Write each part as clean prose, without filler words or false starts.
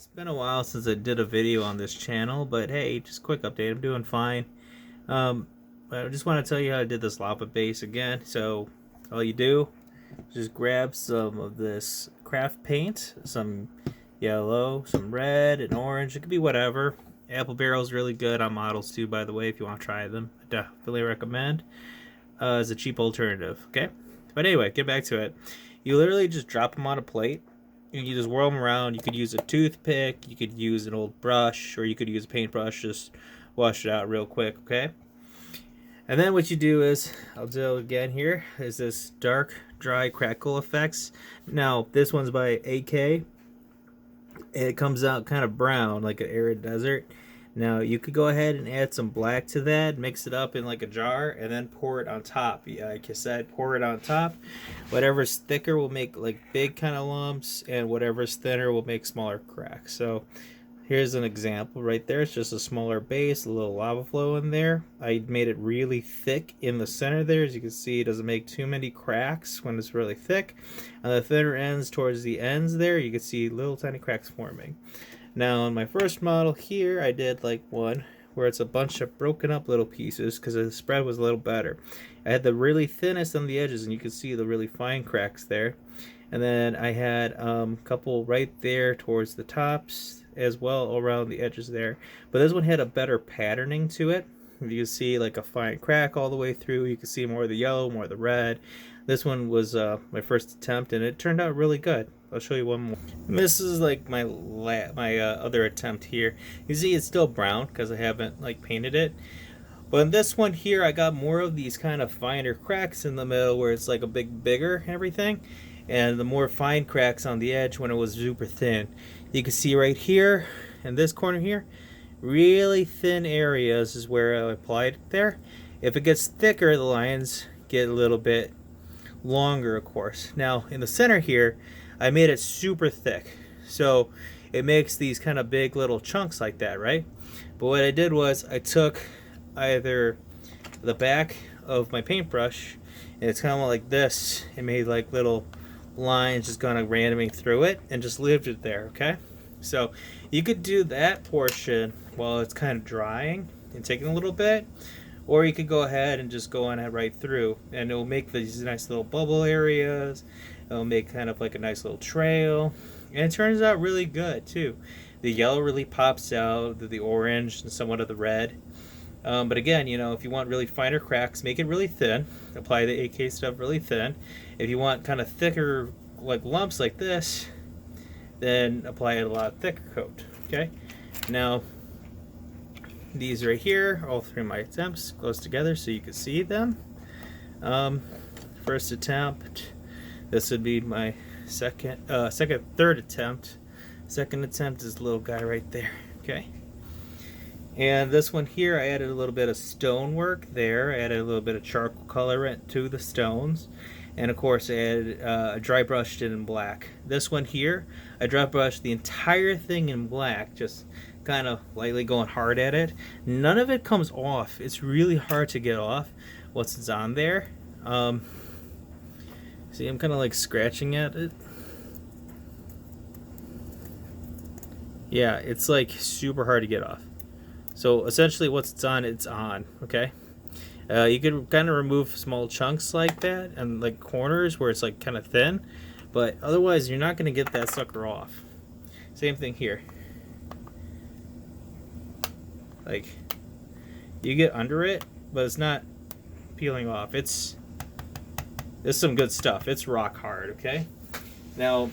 It's been a while since I did a video on this channel, but hey, just quick update. I'm doing fine. Um, I just want to tell you how I did this lava base again. So all you do is just grab some of this craft paint, some yellow, some red, and orange. It could be whatever. Apple barrel is really good on models too, by the way, if you want to try them. I definitely recommend as a cheap alternative. Okay, but anyway, get back to it. You literally just drop them on a plate. You just whirl them around. You could use a toothpick, you could use an old brush, or you could use a paintbrush. Just wash it out real quick, okay? And then what you do is, I'll do it again here, is this dark, dry crackle effects. Now, this one's by AK. It comes out kind of brown, like an arid desert. Now, you could go ahead and add some black to that, mix it up in like a jar, and then pour it on top. Yeah, like I said, pour it on top. Whatever's thicker will make like big kind of lumps, and whatever's thinner will make smaller cracks. So here's an example right there. It's just a smaller base, a little lava flow in there. I made it really thick in the center there. As you can see, it doesn't make too many cracks when it's really thick. On the thinner ends, towards the ends there, you can see little tiny cracks forming. Now on my first model here, I did like one where it's a bunch of broken up little pieces because the spread was a little better. I had the really thinnest on the edges, and you can see the really fine cracks there. And then I had a couple right there towards the tops as well around the edges there. But this one had a better patterning to it. You can see like a fine crack all the way through. You can see more of the yellow, more of the red. This one was my first attempt, and it turned out really good. I'll show you one more. And this is like my other attempt here. You see it's still brown because I haven't like painted it. But in this one here, I got more of these kind of finer cracks in the middle where it's like a bigger and everything. And the more fine cracks on the edge when it was super thin. You can see right here in this corner here, really thin areas is where I applied it there. If it gets thicker, the lines get a little bit longer, of course. Now in the center here, I made it super thick, so it makes these kind of big little chunks like that, right? But what I did was I took either the back of my paintbrush, and it's kind of like this, and made like little lines just kind of randomly through it and just left it there, okay? So you could do that portion while it's kind of drying and taking a little bit, or you could go ahead and just go on it right through, and it will make these nice little bubble areas. It'll make kind of like a nice little trail, and it turns out really good too. The yellow really pops out, the orange and somewhat of the red. But again, you know, if you want really finer cracks, make it really thin. Apply the AK stuff really thin. If you want kind of thicker like lumps like this, then apply it a lot thicker coat. Okay. Now these right here, all three of my attempts close together so you can see them. First attempt. This would be my third attempt. Second attempt is the little guy right there. Okay. And this one here, I added a little bit of stonework there. I added a little bit of charcoal color to the stones. And of course, I added dry brushed it in black. This one here, I dry brushed the entire thing in black, just kind of lightly going hard at it. None of it comes off. It's really hard to get off what's on there. See, I'm kind of like scratching at it. Yeah, it's like super hard to get off. So essentially what's it's on, okay? You could kind of remove small chunks like that and like corners where it's like kind of thin, but otherwise you're not going to get that sucker off. Same thing here. Like, you get under it, but it's not peeling off. It's some good stuff. It's rock hard, okay? Now,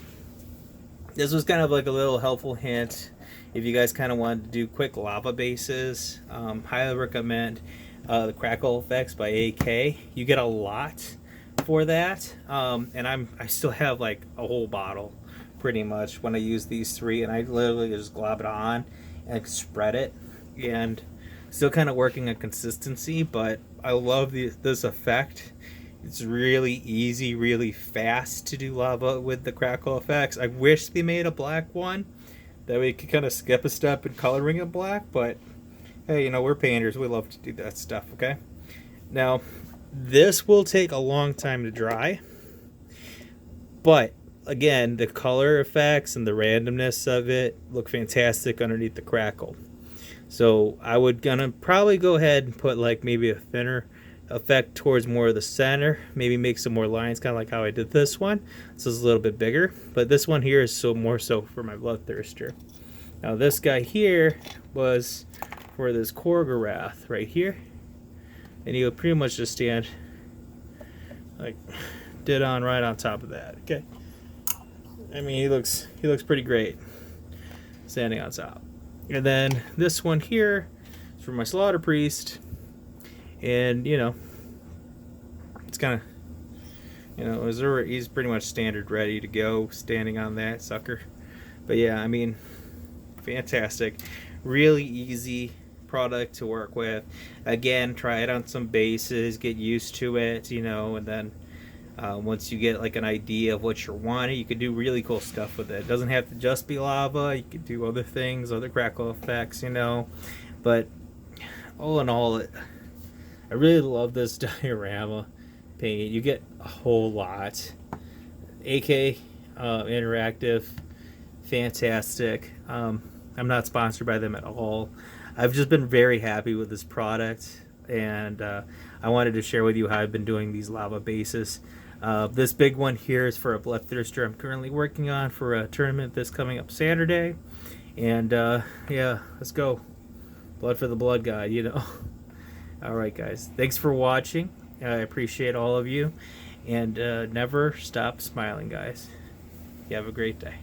this was kind of like a little helpful hint if you guys kind of wanted to do quick lava bases. Highly recommend the Crackle Effects by AK. You get a lot for that, and I still have like a whole bottle pretty much when I use these three, and I literally just glob it on and spread it, and still kind of working on consistency, but I love this effect. It's really easy, really fast to do lava with the Crackle Effects. I wish they made a black one. That way you could kind of skip a step in coloring it black, but hey, you know, we're painters. We love to do that stuff, okay? Now, this will take a long time to dry, but again, the color effects and the randomness of it look fantastic underneath the crackle. So I would gonna probably go ahead and put like maybe a thinner effect towards more of the center, maybe make some more lines, kind of like how I did this one. This is a little bit bigger, but this one here is so more so for my bloodthirster. Now this guy here was for this Korgorath right here, and he would pretty much just stand like dead on right on top of that. Okay, I mean he looks pretty great standing on top. And then this one here is for my Slaughter Priest, and you know, it's kind of, you know, he's pretty much standard ready to go standing on that sucker. But yeah, I mean, fantastic, really easy product to work with. Again, try it on some bases, get used to it, you know, and then once you get like an idea of what you're wanting, you could do really cool stuff with it. It doesn't have to just be lava. You could do other things, other crackle effects, you know. But all in all, I really love this diorama paint. You get a whole lot. AK Interactive, fantastic. I'm not sponsored by them at all. I've just been very happy with this product, and I wanted to share with you how I've been doing these lava bases. This big one here is for a bloodthirster I'm currently working on for a tournament that's coming up Saturday. And yeah, let's go. Blood for the blood guy, you know. Alright guys, thanks for watching. I appreciate all of you. And never stop smiling, guys. You have a great day.